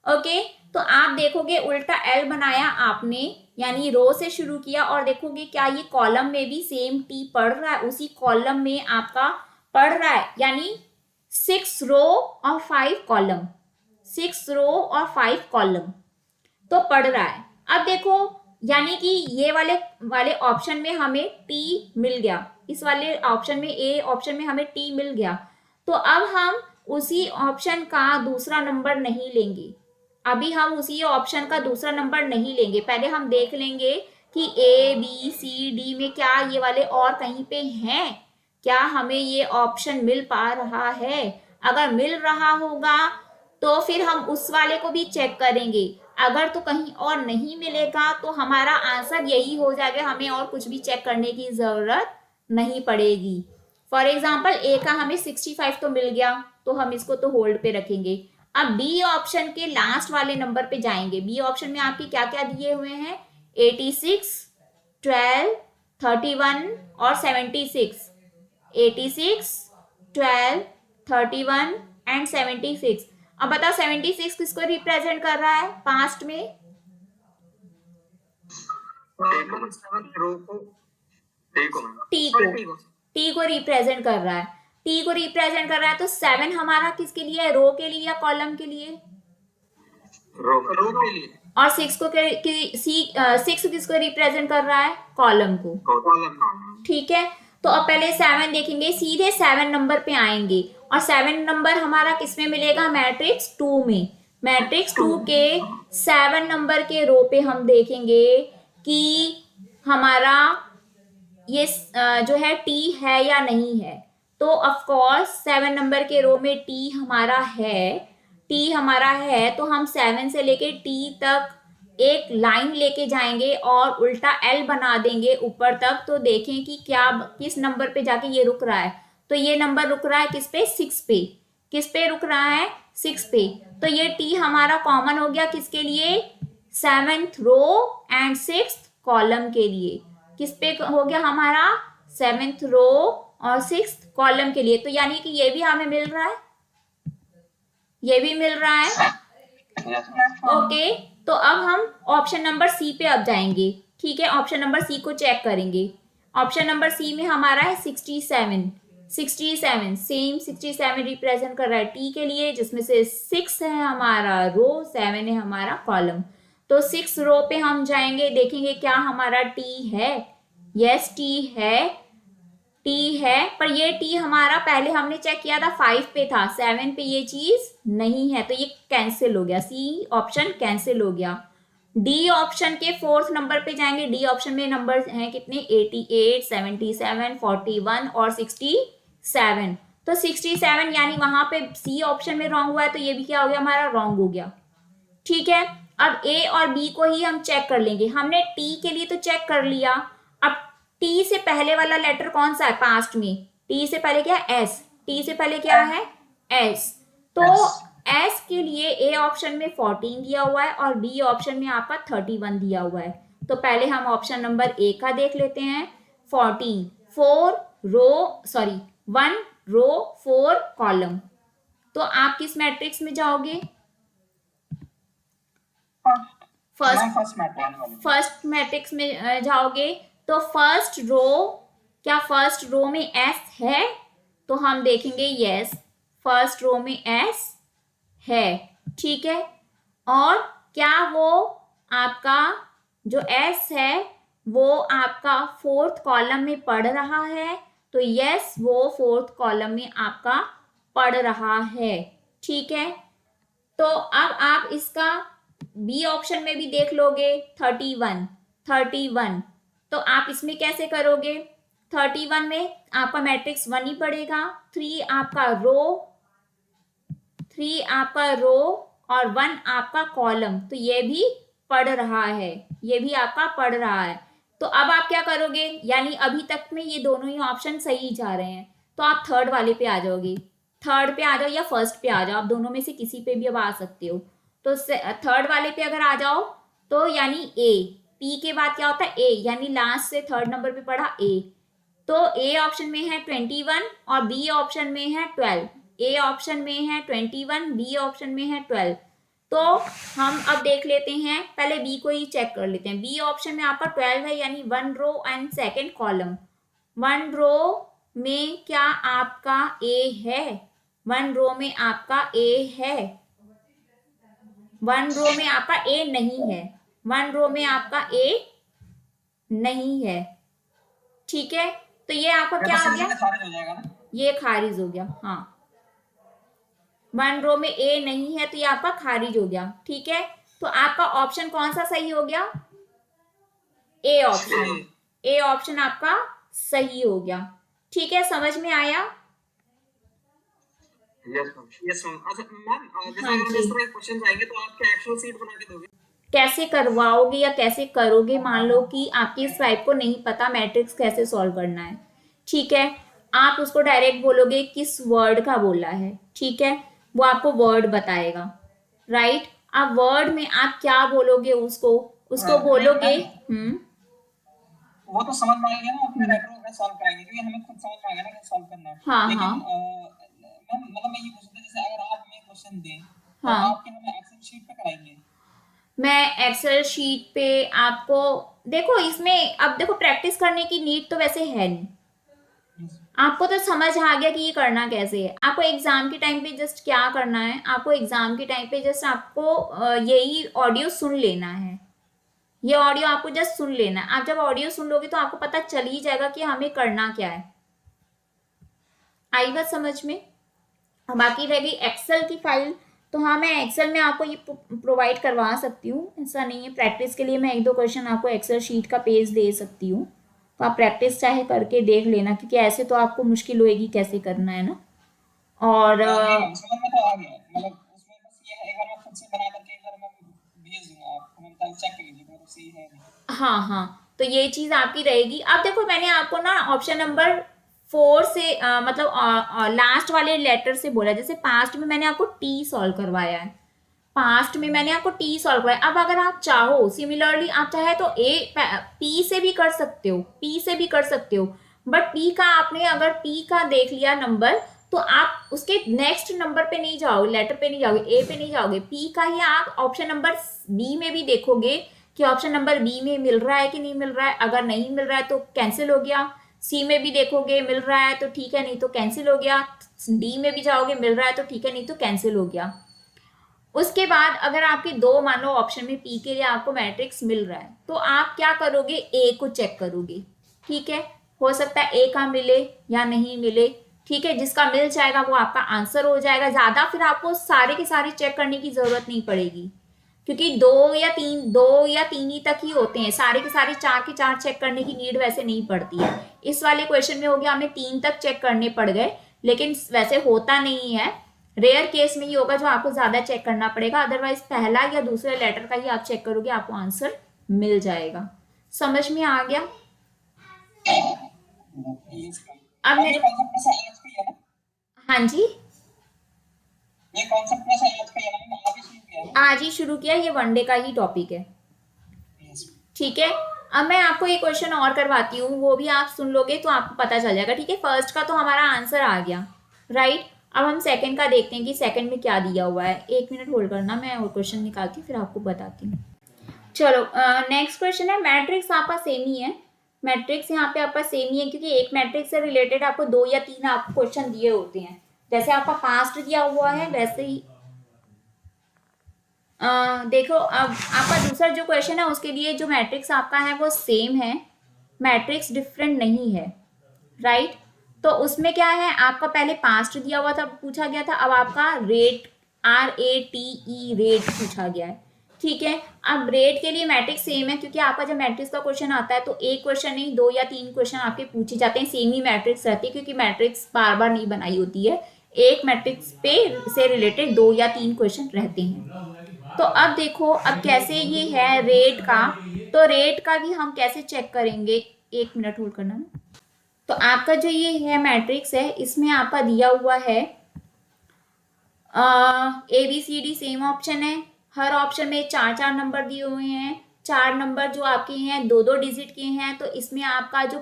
ओके, तो आप देखोगे उल्टा एल बनाया आपने, यानी रो से शुरू किया, और देखोगे क्या ये कॉलम में भी सेम टी पढ़ रहा है, उसी कॉलम में आपका पढ़ रहा है, यानी 6 रो और 5 कॉलम, 6 रो और 5 कॉलम तो पढ़ रहा है। अब देखो, यानी कि ये वाले वाले ऑप्शन में हमें टी मिल गया, इस वाले ऑप्शन में, ए ऑप्शन में हमें टी मिल गया, तो अब हम उसी ऑप्शन का दूसरा नंबर नहीं लेंगे, अभी हम उसी ऑप्शन का दूसरा नंबर नहीं लेंगे, पहले हम देख लेंगे कि ए बी सी डी में क्या ये वाले और कहीं पे हैं, क्या हमें ये ऑप्शन मिल पा रहा है। अगर मिल रहा होगा तो फिर हम उस वाले को भी चेक करेंगे, अगर तो कहीं और नहीं मिलेगा तो हमारा आंसर यही हो जाएगा, हमें और कुछ भी चेक करने की जरूरत नहीं पड़ेगी। फॉर एग्जाम्पल ए का हमें 65 तो मिल गया, तो हम इसको तो होल्ड पे रखेंगे। अब बी ऑप्शन के लास्ट वाले नंबर पे जाएंगे, बी ऑप्शन में आपके क्या क्या दिए हुए हैं, 86, 12, 31 और 76, 86, 12, 31 एंड 76। अब बताओ 76 किसको रिप्रेजेंट कर रहा है पास्ट में, टी को, टी को रिप्रेजेंट कर रहा है, टी को रिप्रेजेंट कर रहा है, तो 7 हमारा किसके लिए है, रो के लिए या कॉलम के लिए, रो के लिए, और 6 को 6 किसको रिप्रेजेंट कर रहा है, कॉलम को, ठीक है। तो अब पहले 7 देखेंगे, सीधे 7 नंबर पे आएंगे, और 7 नंबर हमारा किसमें मिलेगा, मैट्रिक्स 2 में, मैट्रिक्स 2 के 7 नंबर के रो पे हम देखेंगे कि हमारा ये जो है टी है या नहीं है, तो ऑफ कोर्स 7 नंबर के रो में टी हमारा है, टी हमारा है, तो हम 7 से लेके टी तक एक लाइन लेके जाएंगे और उल्टा एल बना देंगे ऊपर तक, तो देखें कि क्या किस नंबर पे जाके ये रुक रहा है, तो ये नंबर रुक रहा है किस पे, 6 पे, किस पे रुक रहा है, 6 पे। तो ये टी हमारा कॉमन हो गया किसके लिए, 7th row and 6th column के लिए। किस पे हो गया हमारा, 7th रो और 6th कॉलम के लिए। तो यानी कि ये भी हमें मिल रहा है, ये भी मिल रहा है। ओके, तो अब हम ऑप्शन नंबर सी पे अब जाएंगे। ठीक है, ऑप्शन नंबर सी को चेक करेंगे। ऑप्शन नंबर सी में हमारा है 67। 67 सेम 67 रिप्रेजेंट कर रहा है टी के लिए, जिसमें से 6 है हमारा रो, 7 है हमारा कॉलम। तो 6 रो पे हम जाएंगे, देखेंगे क्या हमारा टी है। यस टी है, टी है। पर ये टी हमारा पहले हमने चेक किया था 5 पे था, 7 पे ये चीज नहीं है, तो ये कैंसिल हो गया, सी ऑप्शन कैंसिल हो गया। डी ऑप्शन के 4th नंबर पे जाएंगे। डी ऑप्शन में नंबर हैं कितने, 88, 77, 41 और 67। तो 67 यानी वहां पे सी ऑप्शन में रॉन्ग हुआ है, तो ये भी क्या हो गया हमारा, रॉन्ग हो गया। ठीक है, अब ए और बी को ही हम चेक कर लेंगे। हमने टी के लिए तो चेक कर लिया। अब टी से पहले वाला लेटर कौन सा है पास्ट में, टी से पहले क्या है, एस। टी से पहले क्या है, एस। तो एस के लिए ए ऑप्शन में 14 दिया हुआ है और बी ऑप्शन में आपका 31 दिया हुआ है। तो पहले हम ऑप्शन नंबर ए का देख लेते हैं। 14, 4 रो, सॉरी 1 रो 4 कॉलम। तो आप किस मैट्रिक्स में जाओगे, फर्स्ट मैट्रिक्स में जाओगे। तो फर्स्ट रो, क्या फर्स्ट रो में एस है, तो हम देखेंगे यस, फर्स्ट रो में एस है। ठीक है, और क्या वो आपका जो एस है वो आपका 4th कॉलम में पढ़ रहा है, तो यस वो 4th कॉलम में आपका पढ़ रहा है। ठीक है, तो अब आप इसका बी ऑप्शन में भी देख लोगे, 31, 31। तो आप इसमें कैसे करोगे, 31 में आपका मैट्रिक्स 1 ही पड़ेगा, 3 आपका रो, 3 आपका रो और 1 आपका कॉलम। तो ये भी पढ़ रहा है, ये भी आपका पढ़ रहा है। तो अब आप क्या करोगे, यानी अभी तक में ये दोनों ही ऑप्शन सही जा रहे हैं, तो आप थर्ड वाले पे आ जाओगे। थर्ड पे आ जाओ या फर्स्ट पे आ जाओ, आप दोनों में से किसी पे भी अब आ सकते हो। तो थर्ड वाले पे अगर आ जाओ तो यानी ए, पी के बाद क्या होता है ए, यानी लास्ट से थर्ड नंबर पे पढ़ा ए। तो ए ऑप्शन में है 21 और बी ऑप्शन में है 12। ए ऑप्शन में है 21, बी ऑप्शन में है 12। तो हम अब देख लेते हैं, पहले बी को ही चेक कर लेते हैं। बी ऑप्शन में आपका 12 है, यानी 1 रो एंड 2nd कॉलम। 1 रो में क्या आपका ए है, 1 रो में आपका ए है, 1 रो में आपका ए नहीं है, 1 रो में आपका ए नहीं है। ठीक है, तो ये आपका क्या आ गया, खारिज हो जाएगा ना, ये खारिज हो गया। हाँ, 1 रो में ए नहीं है तो ये आपका खारिज हो गया। ठीक है, तो आपका ऑप्शन कौन सा सही हो गया, ए ऑप्शन। ए ऑप्शन आपका सही हो गया। ठीक है, समझ में आया। Yes ma'am. अच्छा मैम, जैसे अगर हम इस तरह क्वेश्चन आएंगे तो आप क्या एक्सेल शीट बना के दोगे, कैसे करवाओगे या कैसे करोगे। मान लो कि आपकी इस टाइप को नहीं पता मैट्रिक्स कैसे सॉल्व करना है, ठीक है, आप उसको डायरेक्ट बोलोगे किस वर्ड का बोला है, ठीक है, वो आपको वर्ड बताएगा, राइट। अब वर्ड में आप क्या बोलोगे, उसको उसको बोलोगे। वो तो समझ में आ गया ना, अपने रेटरो में सॉल्व कराएंगे क्योंकि हमें खुद समझ में आ गया ना कि सॉल्व करना है। हाँ, लेकिन हाँ, मैम मतलब मैं ये पूछ रहा था, जैसे अगर आप हमें क्वेश्चन दें तो हाँ, आप क्या हमें एक्सेल शीट पे कराएंगे। मैं एक्सेल शीट पे आपको, देखो इसमें अब देखो प्रैक्टिस करने की नीड तो वैसे है नहीं, आपको तो समझ आ गया कि ये करना कैसे है। आपको एग्जाम के टाइम पे जस्ट क्या करना है, आपको एग्जाम के टाइम पे जस्ट आपको यही ऑडियो सुन लेना है, ये ऑडियो आपको जस्ट सुन लेना है। आप जब ऑडियो सुन लोगे तो आपको पता चल ही जाएगा कि हमें करना क्या है। आई बात समझ में। बाकी रह गई एक्सेल की फाइल, तो हाँ मैं एक्सेल में आपको ये प्रोवाइड करवा सकती हूँ, ऐसा नहीं है। प्रैक्टिस के लिए मैं 1-2 क्वेश्चन आपको एक्सेल शीट का पेज दे सकती हूँ, तो आप प्रैक्टिस चाहे करके देख लेना, क्योंकि ऐसे तो आपको मुश्किल होएगी कैसे करना है ना। और समझ में तो आ गया, मतलब उसमें बस ये है, एक बार मैं खुद से बना करके एक बार मैं भेज दूंगा आपको, मतलब चेक कर लीजिए मतलब सही है। हाँ, हाँ, तो ये चीज आपकी रहेगी। अब देखो मैंने आपको ना ऑप्शन नंबर फोर से मतलब लास्ट वाले लेटर से बोला। जैसे पास्ट में मैंने आपको टी सॉल्व करवाया है, पास्ट में मैंने आपको टी सॉल्व करवाया। अब अगर आप चाहो सिमिलरली आप चाहे तो ए पी से भी कर सकते हो, पी से भी कर सकते हो। बट पी का आपने अगर पी का देख लिया नंबर, तो आप उसके नेक्स्ट नंबर पे नहीं जाओगे, लेटर पे नहीं जाओगे, ए पे नहीं जाओगे, पी का ही आप ऑप्शन नंबर बी में भी देखोगे कि ऑप्शन नंबर बी में मिल रहा है कि नहीं मिल रहा है। अगर नहीं मिल रहा है तो कैंसिल हो गया। सी में भी देखोगे मिल रहा है तो ठीक है, नहीं तो कैंसिल हो गया। डी में भी जाओगे मिल रहा है तो ठीक है, नहीं तो कैंसिल हो गया। उसके बाद अगर आपके दो मान लो ऑप्शन में पी के लिए आपको मैट्रिक्स मिल रहा है, तो आप क्या करोगे, ए को चेक करोगे। ठीक है, हो सकता है ए का मिले या नहीं मिले। ठीक है, जिसका मिल जाएगा वो आपका आंसर हो जाएगा। ज्यादा फिर आपको सारे के सारे चेक करने की जरूरत नहीं पड़ेगी, क्योंकि दो या तीन ही तक ही होते हैं, सारे के सारे चार के चार चेक करने की नीड वैसे नहीं पड़ती है। इस वाले क्वेश्चन में हो गया हमें तीन तक चेक करने पड़ गए, लेकिन वैसे होता नहीं है। रेयर केस में ही होगा जो आपको ज्यादा चेक करना पड़ेगा, अदरवाइज पहला या दूसरे लेटर का ही आप चेक करोगे, आपको आंसर मिल जाएगा। समझ में आ गया? अब अब ये मेरे, कॉन्सेप्ट कैसा आज का ही है ना? हाँ जी, ये कॉन्सेप्ट कैसा आज का ही है ना? मैंने आज ही शुरू किया है ना? आज ही शुरू किया, ये वनडे का ही टॉपिक है। यस। ठीक है, अब मैं आपको एक क्वेश्चन और करवाती हूँ, वो भी आप सुन लोगे तो आपको पता चल जाएगा। ठीक है, फर्स्ट का तो हमारा आंसर आ गया, राइट। अब हम सेकंड का देखते हैं कि सेकंड में क्या दिया हुआ है। एक मिनट होल्ड करना, मैं और क्वेश्चन निकालती हूँ फिर आपको बताती हूँ। चलो, नेक्स्ट क्वेश्चन है, मैट्रिक्स आपका सेम ही है। मैट्रिक्स यहाँ पे आपका सेम ही है, क्योंकि एक मैट्रिक्स से रिलेटेड आपको दो या तीन आपको क्वेश्चन दिए होते हैं। जैसे आपका पास्ट दिया हुआ है वैसे ही देखो, अब आपका दूसरा जो क्वेश्चन है उसके लिए जो मैट्रिक्स आपका है वो सेम है, मैट्रिक्स डिफरेंट नहीं है, राइट। तो उसमें क्या है, आपका पहले पास्ट दिया हुआ था, पूछा गया था। अब आपका रेट, RATE रेट पूछा गया है। ठीक है, अब रेट के लिए मैट्रिक्स सेम है, क्योंकि आपका जब मैट्रिक्स का क्वेश्चन आता है तो एक क्वेश्चन नहीं, दो या तीन क्वेश्चन आपके पूछे जाते हैं, सेम ही मैट्रिक्स रहती है, क्योंकि मैट्रिक्स बार बार नहीं बनाई होती है। एक मैट्रिक्स पे से रिलेटेड दो या तीन क्वेश्चन रहते हैं। तो अब देखो, अब कैसे ये है रेट का, तो रेट का भी हम कैसे चेक करेंगे, एक मिनट होल्ड करना। तो आपका जो ये है मैट्रिक्स है, इसमें आपका दिया हुआ है ABCD सेम ऑप्शन है। हर ऑप्शन में चार चार नंबर दिए हुए हैं। चार नंबर जो आपके हैं दो दो डिजिट के हैं, तो इसमें आपका जो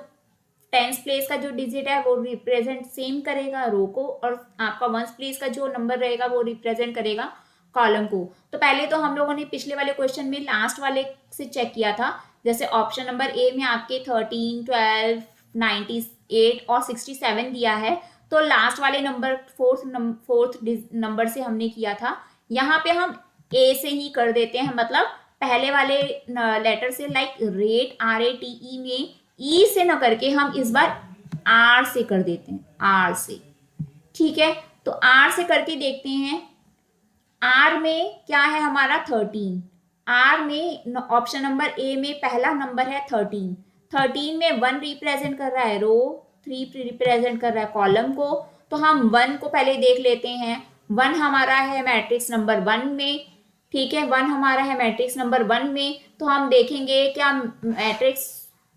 टेंस प्लेस का जो डिजिट है वो रिप्रेजेंट सेम करेगा रो को, और आपका वंस प्लेस का जो नंबर रहेगा वो रिप्रेजेंट करेगा कॉलम को। तो पहले तो हम लोगों ने पिछले वाले क्वेश्चन में लास्ट वाले से चेक किया था। जैसे ऑप्शन नंबर ए में आपके 13, 12, 98 और 67 दिया है, तो लास्ट वाले नंबर फोर्थ नंबर से हमने किया था। यहाँ पे हम ए से ही कर देते हैं, मतलब पहले वाले लेटर से, लाइक रेट RATE में ई से न करके हम इस बार आर से कर देते हैं, आर से। ठीक है, तो आर से करके देखते हैं। आर में क्या है हमारा 13। आर में ऑप्शन नंबर ए में पहला नंबर है 13। 13 में 1 रिप्रेजेंट कर रहा है रो, 3 रिप्रेजेंट कर रहा है कॉलम को। तो हम 1 को पहले देख लेते हैं। 1 हमारा है मैट्रिक्स नंबर 1 में। ठीक है, 1 हमारा है मैट्रिक्स नंबर 1 में। तो हम देखेंगे क्या मैट्रिक्स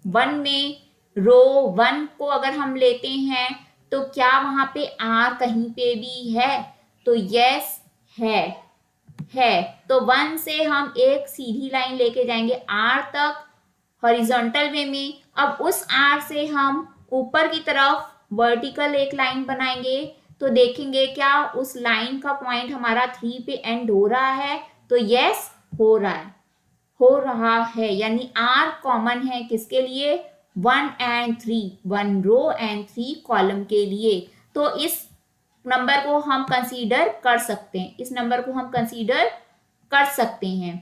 1 में रो 1 को अगर हम लेते हैं तो क्या वहां पे आर कहीं पे भी है, तो यस है। तो 1 से हम एक सीधी लाइन लेके जाएंगे आर तक, हॉरिजॉन्टल वे में। अब उस आर से हम ऊपर की तरफ वर्टिकल एक लाइन बनाएंगे, तो देखेंगे क्या उस लाइन का पॉइंट हमारा 3 पे एंड हो रहा है, तो यस हो रहा है, यानी आर कॉमन है किसके लिए, 1 एंड 3, 1 रो एंड 3 कॉलम के लिए। तो इस नंबर को हम कंसीडर कर सकते हैं, इस नंबर को हम कंसीडर कर सकते हैं।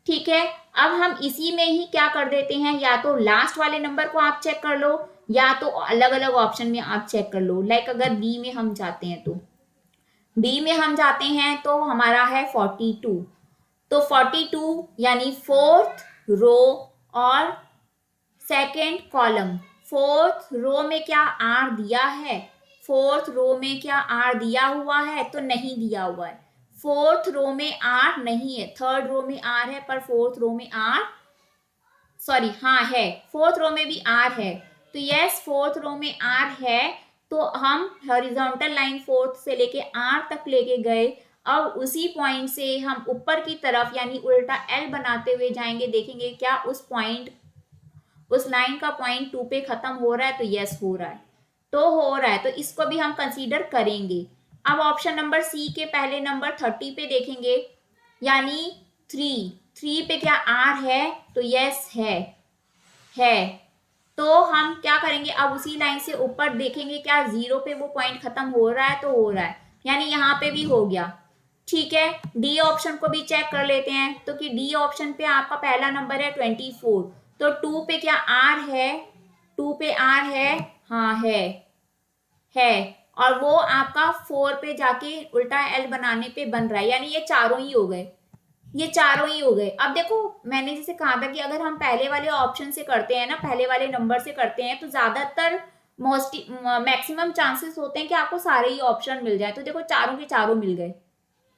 ठीक है, अब हम इसी में ही क्या कर देते हैं, या तो लास्ट वाले नंबर को आप चेक कर लो, या तो अलग अलग ऑप्शन में आप चेक कर लो। लाइक अगर बी में हम जाते हैं, तो बी में हम जाते हैं तो हमारा है 42। तो 42 यानी फोर्थ रो और सेकेंड कॉलम। फोर्थ रो में क्या आर दिया है, फोर्थ रो में क्या आर दिया हुआ है, तो नहीं दिया हुआ है। फोर्थ रो में आर नहीं है, थर्ड रो में आर है पर फोर्थ रो में आर, सॉरी हाँ है, फोर्थ रो में भी आर है। तो यस, फोर्थ रो में आर है, तो हम हॉरिजॉन्टल लाइन 4th से लेके R तक लेके गए। अब उसी पॉइंट से हम ऊपर की तरफ यानी उल्टा L बनाते हुए जाएंगे, देखेंगे क्या उस लाइन का पॉइंट 2 पे खत्म हो रहा है, तो यस हो रहा है, तो हो रहा है, तो इसको भी हम कंसीडर करेंगे। अब ऑप्शन नंबर सी के पहले नंबर 30 पे देखेंगे, यानी 3 पे क्या R है, तो यस है। तो हम क्या करेंगे, अब उसी लाइन से ऊपर देखेंगे क्या 0 पे वो पॉइंट खत्म हो रहा है, तो हो रहा है, यानी यहाँ पे भी हो गया। ठीक है, डी ऑप्शन को भी चेक कर लेते हैं, तो कि डी ऑप्शन पे आपका पहला नंबर है 24, तो 2 पे क्या आर है, 2 पे आर है, हाँ है, और वो आपका 4 पे जाके उल्टा एल बनाने पे बन रहा है, यानी ये चारों ही हो गए, ये चारों ही हो गए। अब देखो मैंने जैसे कहा था कि अगर हम पहले वाले ऑप्शन से करते हैं ना, पहले वाले नंबर से करते हैं, तो ज्यादातर मैक्सिमम चांसेस होते हैं कि आपको सारे ही ऑप्शन मिल जाए, तो देखो चारों के चारों मिल गए।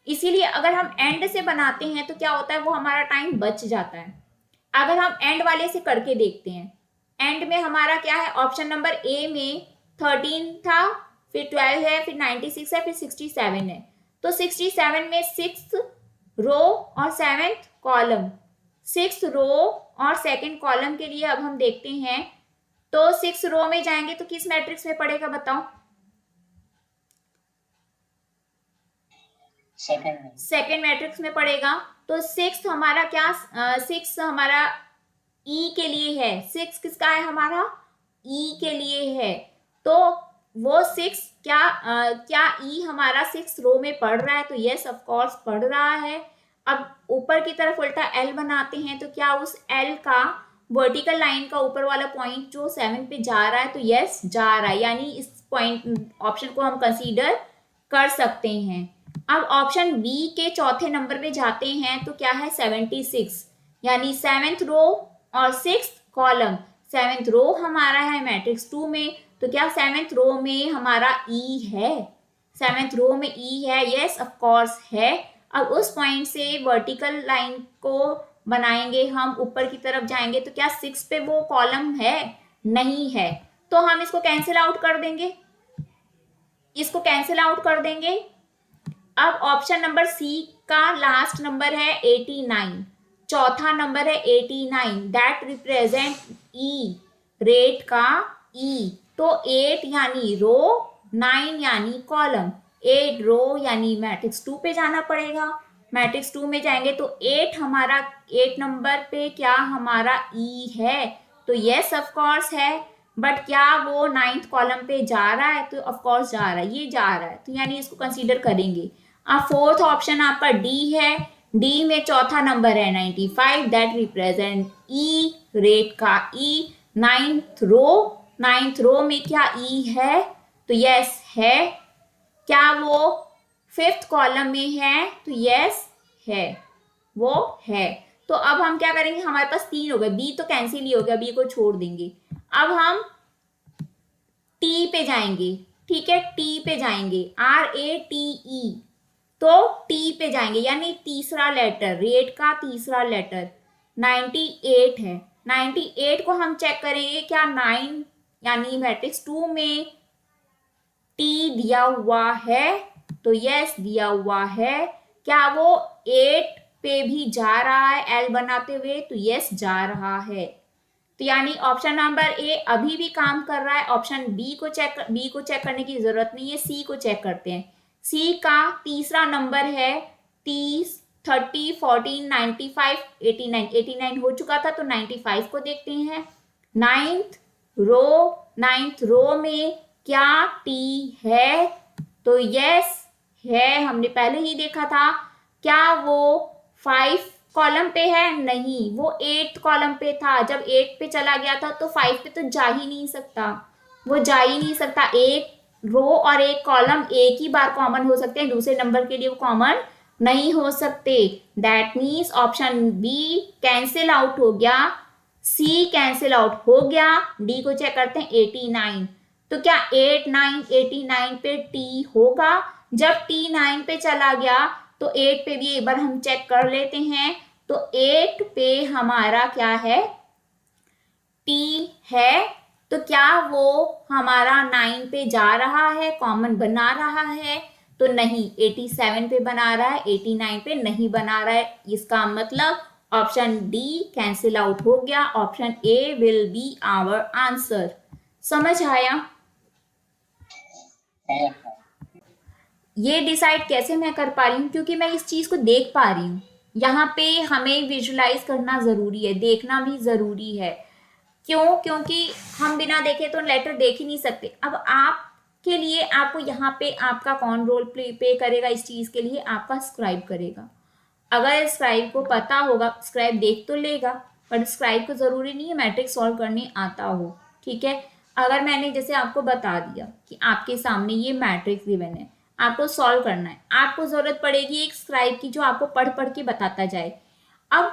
इसीलिए अगर हम एंड से बनाते हैं तो क्या होता है, वो हमारा टाइम बच जाता है। अगर हम एंड वाले से करके देखते हैं, एंड में हमारा क्या है, ऑप्शन नंबर ए में 13 था, फिर 12 है, फिर 96 है, फिर 67 है, तो 67 में 6 रो और 7th कॉलम, 6 रो और 2nd कॉलम के लिए अब हम देखते हैं, तो 6 रो में जाएंगे तो किस मैट्रिक्स में पड़ेगा बताओ, सेकेंड मैट्रिक्स में पड़ेगा। तो 6 हमारा क्या, 6 हमारा ई के लिए है, 6 किसका है हमारा, ई के लिए है, तो वो 6 क्या ई हमारा 6 रो में पढ़ रहा है, तो यस ऑफ कोर्स पढ़ रहा है। अब ऊपर की तरफ उल्टा एल बनाते हैं, तो क्या उस एल का वर्टिकल लाइन का ऊपर वाला पॉइंट जो 7 पे जा रहा है, तो यस जा रहा है, यानी इस पॉइंट ऑप्शन को हम कंसीडर कर सकते हैं। अब ऑप्शन बी के चौथे नंबर पे जाते हैं, तो क्या है 76, यानी 7th रो और 6th कॉलम, 7th रो हमारा है मैट्रिक्स 2 में, तो क्या 7th रो में हमारा ई है, 7th रो में ई है, यस ऑफ कोर्स है। अब उस पॉइंट से वर्टिकल लाइन को बनाएंगे, हम ऊपर की तरफ जाएंगे, तो क्या 6 पे वो कॉलम है, नहीं है, तो हम इसको कैंसिल आउट कर देंगे, इसको कैंसिल आउट कर देंगे। अब ऑप्शन नंबर सी का लास्ट नंबर है 89, चौथा नंबर है 89, दैट रिप्रेजेंट ई, रेट का ई, तो 8 यानी रो, 9 यानी कॉलम, 8 रो यानी मैट्रिक्स 2 पे जाना पड़ेगा, मैट्रिक्स 2 में जाएंगे तो 8 हमारा 8 नंबर पे क्या हमारा ई है, तो यस ऑफ कोर्स है, बट क्या वो 9th कॉलम पे जा रहा है, तो ऑफ कोर्स जा रहा है, ये जा रहा है, तो यानी इसको कंसीडर करेंगे। अब फोर्थ ऑप्शन आपका डी है, डी में चौथा नंबर है 95, दैट रिप्रेजेंट ई, रेट का ई, 9th रो में क्या ई है, तो यस है, क्या वो 5th कॉलम में है, तो यस है, वो है। तो अब हम क्या करेंगे, हमारे पास 3 हो गए, बी तो कैंसिल ही हो गया, बी को छोड़ देंगे। अब हम टी पे जाएंगे, ठीक है, टी पे जाएंगे, RATE, तो टी पे जाएंगे, यानी तीसरा लेटर, रेट का तीसरा लेटर 98 है, 98 को हम चेक करेंगे क्या 9 यानी मैट्रिक्स 2 में टी दिया हुआ है, तो यस दिया हुआ है, क्या वो 8 पे भी जा रहा है एल बनाते हुए, तो यस जा रहा है, तो यानी ऑप्शन नंबर ए अभी भी काम कर रहा है। ऑप्शन बी को चेक करने की जरूरत नहीं है, सी को चेक करते हैं। सी का तीसरा नंबर है 30, 30, 14, 95, 89, 89 हो चुका था, तो 95 को देखते हैं। 9th रो में क्या टी है, तो यस है, हमने पहले ही देखा था। क्या वो 5 कॉलम पे है, नहीं, वो 8th कॉलम पे था, जब 8 पे चला गया था तो 5 पे तो जा ही नहीं सकता, वो जा ही नहीं सकता, एक रो और एक कॉलम एक ही बार कॉमन हो सकते हैं, दूसरे नंबर के लिए वो कॉमन नहीं हो सकते, that means option B cancel out हो गया, सी कैंसिल आउट हो गया, डी को चेक करते हैं 89, तो क्या 8, 9, 89 पे टी होगा, जब टी 9 पे चला गया तो 8 पे भी एक बार हम चेक कर लेते हैं, तो 8 पे हमारा क्या है, टी है, तो क्या वो हमारा 9 पे जा रहा है, कॉमन बना रहा है? तो नहीं, 87 पे बना रहा है, 89 पे नहीं बना रहा है। इसका मतलब ऑप्शन डी कैंसिल आउट हो गया, option A will be our answer. समझ आया? हाँ हाँ। ये डिसाइड कैसे मैं कर पा रही हूँ? क्योंकि मैं इस चीज को देख पा रही हूँ। यहाँ पे हमें विजुलाइज करना जरूरी है, देखना भी जरूरी है। क्यों? क्योंकि हम बिना देखे तो लेटर देख ही नहीं सकते। अब आपके लिए आपको यहाँ पे आपका कौन रोल प्ले करेगा इस चीज के लिए? आपका स्क्राइब करेगा। अगर स्क्राइब को पता होगा, स्क्राइब देख तो लेगा, पर स्क्राइब को जरूरी नहीं है मैट्रिक्स सॉल्व करने आता हो। ठीक है, अगर मैंने जैसे आपको बता दिया कि आपके सामने ये मैट्रिक्स गिवन है, आपको सॉल्व करना है, आपको जरूरत पड़ेगी एक स्क्राइब की जो आपको पढ़ पढ़ के बताता जाए। अब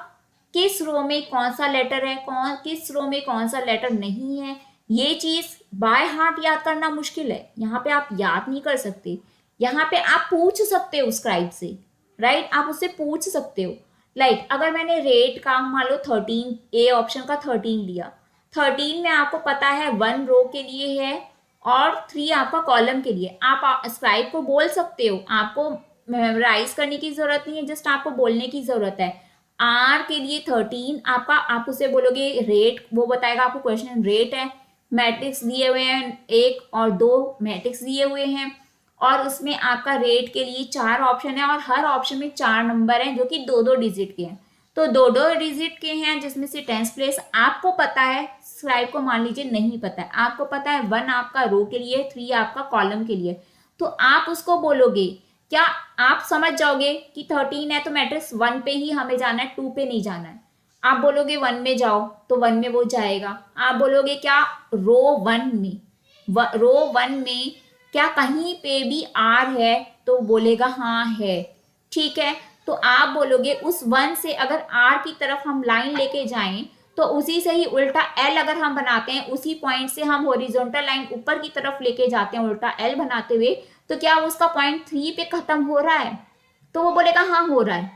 किस रो में कौन सा लेटर है, कौन किस रो में कौन सा लेटर नहीं है, ये चीज बाय हार्ट याद करना मुश्किल है। यहाँ पे आप याद नहीं कर सकते, यहाँ पे आप पूछ सकते हो स्क्राइब से। राइट, आप उससे पूछ सकते हो। लाइक अगर मैंने रेट का मान लो 13, ए ऑप्शन का 13 लिया, 13 में आपको पता है 1 रो के लिए है और 3 आपका कॉलम के लिए। आप स्क्राइब को बोल सकते हो, आपको मेमोराइज करने की जरूरत नहीं है, जस्ट आपको बोलने की जरूरत है। आर के लिए 13 आपका, आप उसे बोलोगे रेट, वो बताएगा आपको क्वेश्चन रेट है। मैट्रिक्स दिए हुए हैं, 1 और 2 मैट्रिक्स दिए हुए हैं, और उसमें आपका रेट के लिए 4 ऑप्शन है और हर ऑप्शन में 4 नंबर हैं जो कि 2-2 डिजिट के हैं। तो 2-2 डिजिट के हैं जिसमें से टेंस प्लेस आपको पता है, स्क्राइब को मान लीजिए नहीं पता है। आपको पता है 1 आपका रो के लिए, 3 आपका कॉलम के लिए, तो आप उसको बोलोगे। क्या आप समझ जाओगे कि 13 है तो मैट्रिक्स 1 पे ही हमें जाना है, 2 पे नहीं जाना है। आप बोलोगे 1 में जाओ तो 1 में वो जाएगा। आप बोलोगे क्या रो 1 में, रो 1 में क्या कहीं पे भी आर है? तो बोलेगा हाँ है। ठीक है, तो आप बोलोगे उस 1 से अगर आर की तरफ हम लाइन लेके जाएं तो उसी से ही उल्टा एल अगर हम बनाते हैं, उसी पॉइंट से हम हॉरिजॉन्टल लाइन ऊपर की तरफ लेके जाते हैं उल्टा एल बनाते हुए, तो क्या उसका पॉइंट 3 पे खत्म हो रहा है? तो वो बोलेगा हाँ हो रहा है।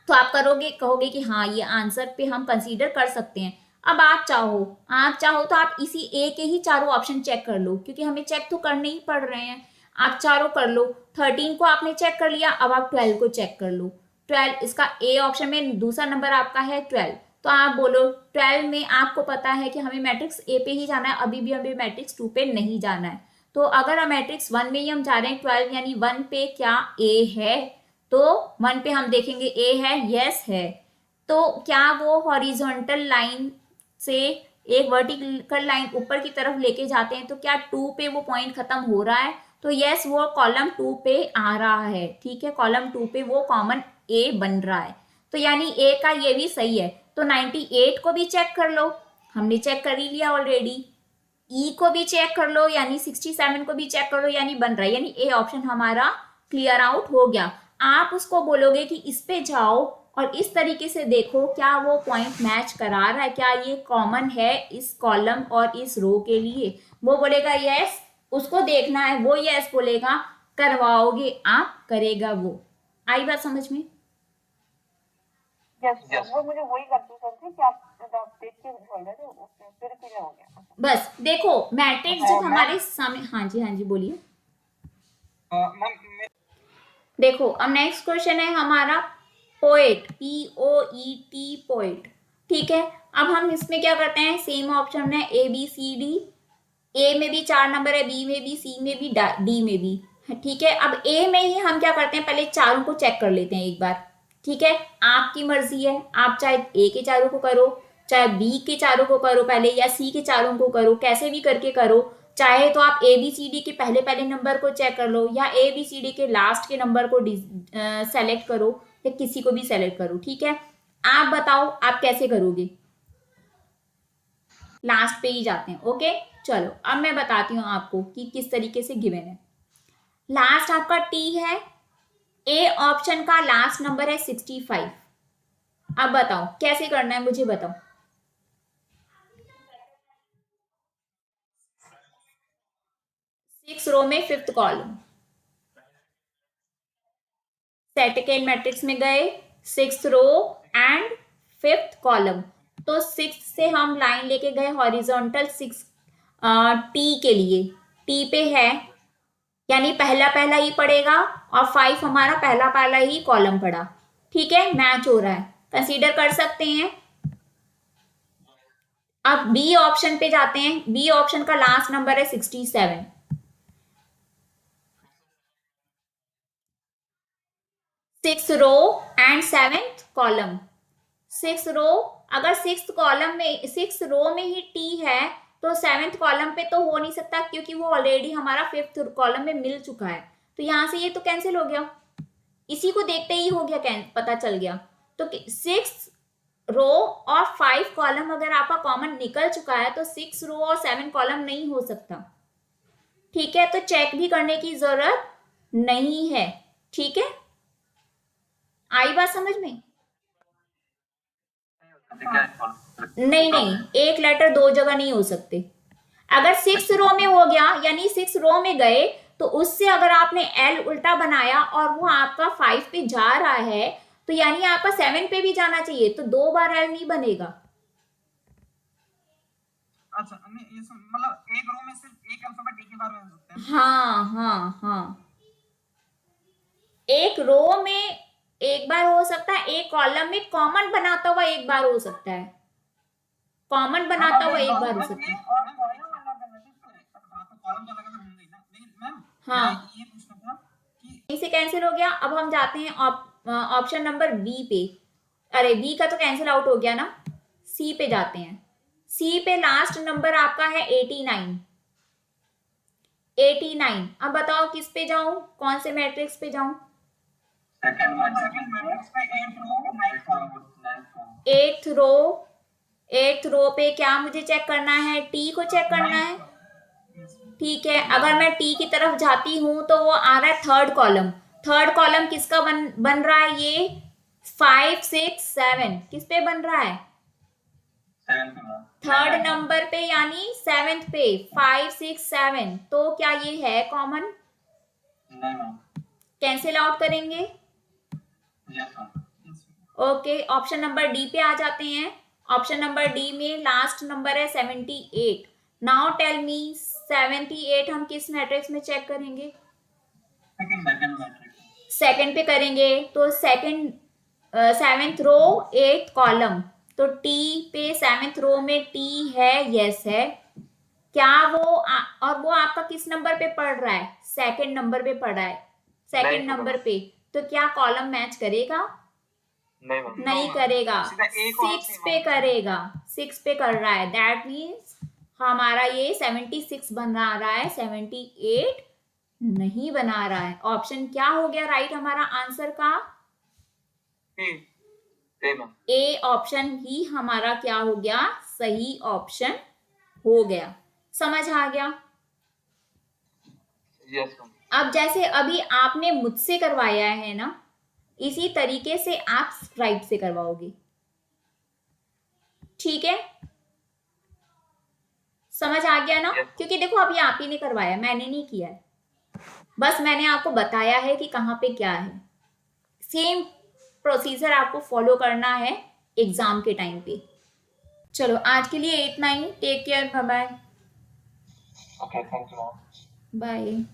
तो आप करोगे, कहोगे कि हाँ ये आंसर पे हम कंसीडर कर सकते हैं। अब आप चाहो तो आप इसी ए के ही चारों ऑप्शन चेक कर लो, क्योंकि हमें चेक तो करने ही पड़ रहे हैं। आप चारों कर लो। 13 को आपने चेक कर लिया, अब आप 12 को चेक कर लो। 12 इसका ए ऑप्शन में दूसरा नंबर आपका है 12, तो आप बोलो 12 में आपको पता है कि हमें मैट्रिक्स ए पे ही जाना है, अभी भी हमें मैट्रिक्स 2 पे नहीं जाना है। तो अगर हम मैट्रिक्स 1 में ही हम जा रहे हैं 12, यानी 1 पे क्या ए है? तो 1 पे हम देखेंगे ए है, यस है। तो क्या वो हॉरिजॉन्टल लाइन से एक वर्टिकल लाइन ऊपर की तरफ लेके जाते हैं, तो क्या 2 पे वो पॉइंट खत्म हो रहा है? तो यस, वो कॉलम 2 पे आ रहा है। ठीक है, कॉलम 2 पे वो कॉमन ए बन रहा है। तो यानी ए का ये भी सही है। तो 98 को भी चेक कर लो, हमने चेक कर ही लिया ऑलरेडी। ई को भी चेक कर लो, यानी 67 को भी चेक कर लो, यानी बन रहा है, यानी ए ऑप्शन हमारा क्लियर आउट हो गया। आप उसको बोलोगे कि इस पे जाओ और इस तरीके से देखो क्या वो पॉइंट मैच करा रहा है, क्या ये कॉमन है इस कॉलम और इस रो के लिए? वो बोलेगा यस, उसको देखना है, वो यस बोलेगा, करवाओगे आप, करेगा वो। आई बात समझ में? यस सर, वो मुझे वही कंफ्यूजन थी कि आप देख के बोल रहे थे, उससे फिर क्लियर हो गया। बस देखो मैट्रिक्स जब मैम हमारे सामने, हाँ जी हाँ जी बोलिए। मैम देखो अब नेक्स्ट क्वेश्चन है हमारा पोएट, POET पोएट। ठीक है, अब हम इसमें क्या करते हैं, सेम ऑप्शन है ABCD। ए में भी 4 नंबर है, बी में भी, सी में भी, डी में भी। ठीक है, अब ए में ही हम क्या करते हैं, पहले चारों को चेक कर लेते हैं एक बार। ठीक है, आपकी मर्जी है, आप चाहे ए के चारों को करो, चाहे बी के चारों को करो पहले, या सी के चारों को करो, कैसे भी करके करो। चाहे तो आप ए बी सी डी के पहले पहले नंबर को चेक कर लो, या ए बी सी डी के लास्ट के नंबर को सेलेक्ट करो, या किसी को भी सेलेक्ट करो। ठीक है, आप बताओ आप कैसे करोगे? लास्ट पे ही जाते हैं। ओके, चलो अब मैं बताती हूँ आपको कि किस तरीके से गिवन है। लास्ट आपका टी है, ए ऑप्शन का लास्ट नंबर है 65। अब बताओ कैसे करना है, मुझे बताओ। 6 रो में 5th कॉलम, सेटिकेल मैट्रिक्स में गए, 6th row and 5th column. तो 6 से हम लाइन लेके गए हॉरिजॉन्टल 6 टी के लिए, टी पे है यानी पहला पहला ही पड़ेगा और 5 हमारा पहला पहला ही कॉलम पड़ा। ठीक है, मैच हो रहा है, कंसीडर कर सकते हैं। अब बी ऑप्शन पे जाते हैं। बी ऑप्शन का लास्ट नंबर है 67। 6 रो एंड 7th कॉलम। 6 रो, अगर 6th कॉलम में 6 रो में ही टी है तो 7th कॉलम पे तो हो नहीं सकता क्योंकि वो ऑलरेडी हमारा 5th कॉलम में मिल चुका है। तो यहां से ये तो कैंसिल हो गया, इसी को देखते ही हो गया, पता चल गया। तो 6 रो और 5 कॉलम अगर आपका कॉमन निकल चुका है तो 6 रो और 7 कॉलम नहीं हो सकता। ठीक है, तो चेक भी करने की जरूरत नहीं है। ठीक है, आई बात समझ में? नहीं नहीं, एक लेटर दो जगह नहीं हो सकते। अगर 6 रो में हो गया यानी 6 रो में गए तो उससे अगर आपने एल उल्टा बनाया और वो आपका 5 पे जा रहा है तो यानी आपका 7 पे भी जाना चाहिए, तो 2 बार एल नहीं बनेगा। अच्छा, ये मतलब एक रो में सिर्फ एक अल्फाबेट एक ही बार में हो सकता है। हाँ हाँ हाँ, एक रो में एक बार हो सकता है, एक कॉलम में कॉमन बनाता हुआ एक बार हो सकता है, कॉमन बनाता हुआ एक बार हो सकता है। और कॉलम अलग अलग है, तो कॉलम तो अलग अलग होंगे ना, लेकिन मैम हाँ, ये पूछना था कि यहीं से कैंसिल हो गया। अब हम जाते हैं ऑप्शन नंबर बी पे। अरे बी का तो कैंसिल आउट हो गया ना, सी पे जाते हैं। सी पे लास्ट नंबर आपका है 89। 89, अब बताओ किस पे जाऊं, कौन से मैट्रिक्स पे जाऊं? सेकंड मैट्रिक्स पे 8 रो 9 कॉलम। एट्थ रो पे क्या मुझे चेक करना है? टी को चेक करना है। ठीक है, अगर मैं टी की तरफ जाती हूं तो वो आ रहा है थर्ड कॉलम। थर्ड कॉलम किसका बन रहा है? ये 5 6 7 किस पे बन रहा है? थर्ड नंबर पे यानी 7th पे, 5 6 7। तो क्या ये है कॉमन? कैंसिल आउट करेंगे। ओके, ऑप्शन नंबर डी पे आ जाते हैं। ऑप्शन नंबर डी में लास्ट नंबर है 78। नाउ टेल मी 78 हम किस मैट्रिक्स में चेक करेंगे? सेकंड पे करेंगे तो सेकंड 7th रो 8th कॉलम, तो टी पे 7th रो में टी है, यस है। क्या वो और वो आपका किस नंबर पे पढ़ रहा है? सेकंड नंबर पे पढ़ रहा है, सेकंड नंबर पे। तो क्या कॉलम मैच करेगा? नहीं करेगा, 6 पे करेगा, 6 पे कर रहा है। दैट मीन्स हमारा ये 76 बना रहा है, 78 नहीं बना रहा है। ऑप्शन क्या हो गया राइट हमारा आंसर का? ए ऑप्शन ही हमारा क्या हो गया? सही ऑप्शन हो गया। समझ आ गया? यस। अब जैसे अभी आपने मुझसे करवाया है ना, इसी तरीके से आप स्क्राइब से करवाओगे। ठीक है, समझ आ गया ना? क्योंकि देखो अभी आप ही ने करवाया, मैंने नहीं किया है, बस मैंने आपको बताया है कि कहाँ पे क्या है। सेम प्रोसीजर आपको फॉलो करना है एग्जाम के टाइम पे। चलो आज के लिए इतना ही। Take care, bye bye. Okay, thank you. Bye.